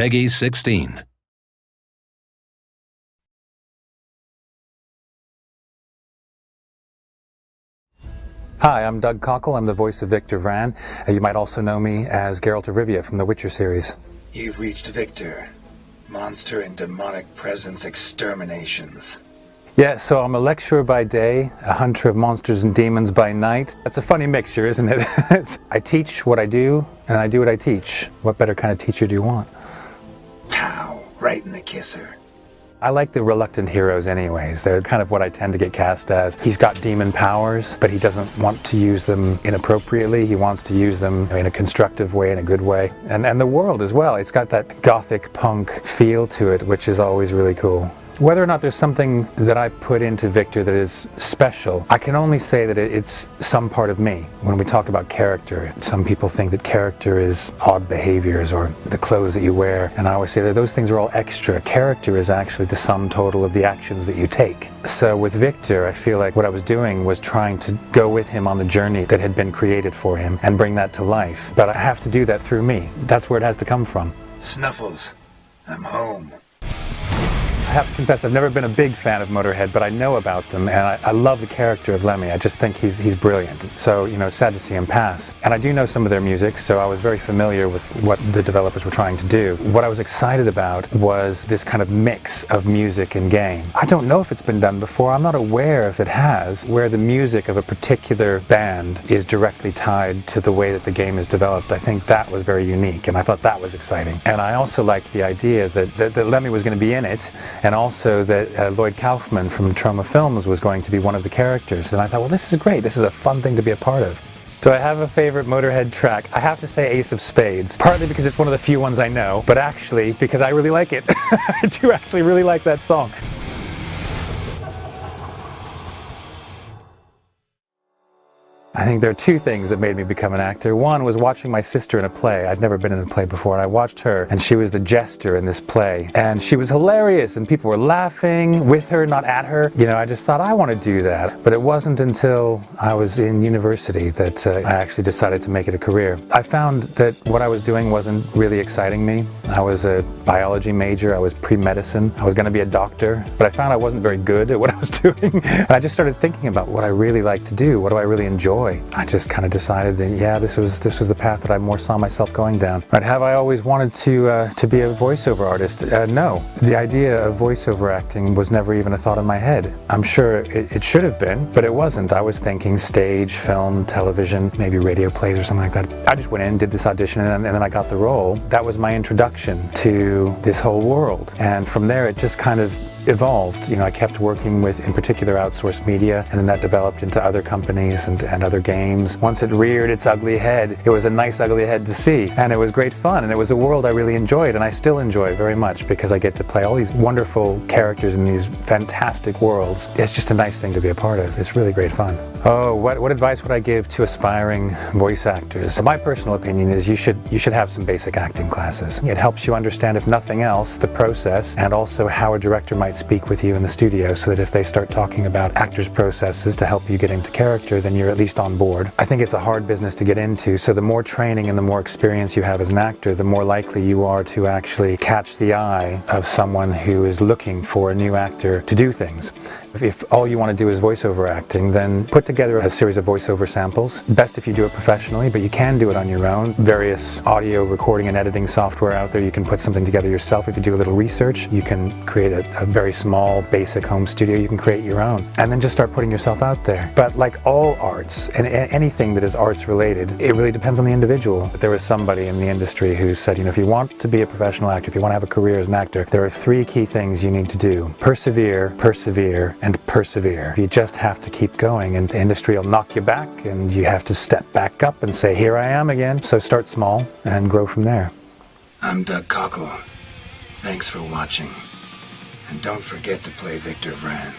Peggy 16. Hi, I'm Doug Cockle. I'm the voice of Victor Vran. You might also know me as Geralt of Rivia from the Witcher series. You've reached Victor. Monster and demonic presence exterminations. Yeah, so I'm a lecturer by day, a hunter of monsters and demons by night. That's a funny mixture, isn't it? I teach what I do, and I do what I teach. What better kind of teacher do you want? Pow, right in the kisser. I like the reluctant heroes anyways. They're kind of what I tend to get cast as. He's got demon powers, but he doesn't want to use them inappropriately. He wants to use them in a constructive way, in a good way. And the world as well. It's got that gothic punk feel to it, which is always really cool. Whether or not there's something that I put into Victor that is special, I can only say that it's some part of me. When we talk about character, some people think that character is odd behaviors or the clothes that you wear, and I always say that those things are all extra. Character is actually the sum total of the actions that you take. So with Victor, I feel like what I was doing was trying to go with him on the journey that had been created for him and bring that to life. But I have to do that through me. That's where it has to come from. Snuffles, I'm home. I have to confess, I've never been a big fan of Motorhead, but I know about them, and I love the character of Lemmy. I just think he's brilliant. So, you know, sad to see him pass. And I do know some of their music, so I was very familiar with what the developers were trying to do. What I was excited about was this kind of mix of music and game. I don't know if it's been done before. I'm not aware if it has, where the music of a particular band is directly tied to the way that the game is developed. I think that was very unique, and I thought that was exciting. And I also liked the idea that Lemmy was going to be in it, and also that Lloyd Kaufman from Troma Films was going to be one of the characters. And I thought, well, this is great. This is a fun thing to be a part of. Do I have a favorite Motorhead track? I have to say Ace of Spades, partly because it's one of the few ones I know, but actually because I really like it. I do actually really like that song. I think there are two things that made me become an actor. One was watching my sister in a play. I'd never been in a play before, and I watched her, and she was the jester in this play. And she was hilarious, and people were laughing with her, not at her. You know, I just thought, I want to do that. But it wasn't until I was in university that I actually decided to make it a career. I found that what I was doing wasn't really exciting me. I was a biology major. I was pre-medicine. I was going to be a doctor, but I found I wasn't very good at what I was doing. And I just started thinking about what I really like to do. What do I really enjoy? I just kind of decided that, yeah, this was the path that I more saw myself going down. Right? Have I always wanted to be a voiceover artist? No. The idea of voiceover acting was never even a thought in my head. I'm sure it should have been, but it wasn't. I was thinking stage, film, television, maybe radio plays or something like that. I just went in, did this audition, and then I got the role. That was my introduction to this whole world. And from there, it just kind of evolved. You know, I kept working with, in particular, outsourced media, and then that developed into other companies and other games. Once it reared its ugly head, it was a nice ugly head to see, and it was great fun, and it was a world I really enjoyed, and I still enjoy very much because I get to play all these wonderful characters in these fantastic worlds. It's just a nice thing to be a part of. It's really great fun. Oh, what advice would I give to aspiring voice actors? My personal opinion is you should have some basic acting classes. It helps you understand, if nothing else, the process, and also how a director might speak with you in the studio, so that if they start talking about actors' processes to help you get into character, then you're at least on board. I think it's a hard business to get into, so the more training and the more experience you have as an actor, the more likely you are to actually catch the eye of someone who is looking for a new actor to do things. If all you want to do is voiceover acting, then put together a series of voiceover samples. Best if you do it professionally, but you can do it on your own. Various audio recording and editing software out there. You can put something together yourself. If you do a little research, you can create a very small, basic home studio. You can create your own. And then just start putting yourself out there. But like all arts, and anything that is arts related, it really depends on the individual. There was somebody in the industry who said, you know, if you want to be a professional actor, if you want to have a career as an actor, there are 3 key things you need to do. Persevere, persevere, and persevere. You just have to keep going, and the industry will knock you back, and you have to step back up and say, here I am again. So start small and grow from there. I'm Doug Cockle. Thanks for watching. And don't forget to play Victor Vran.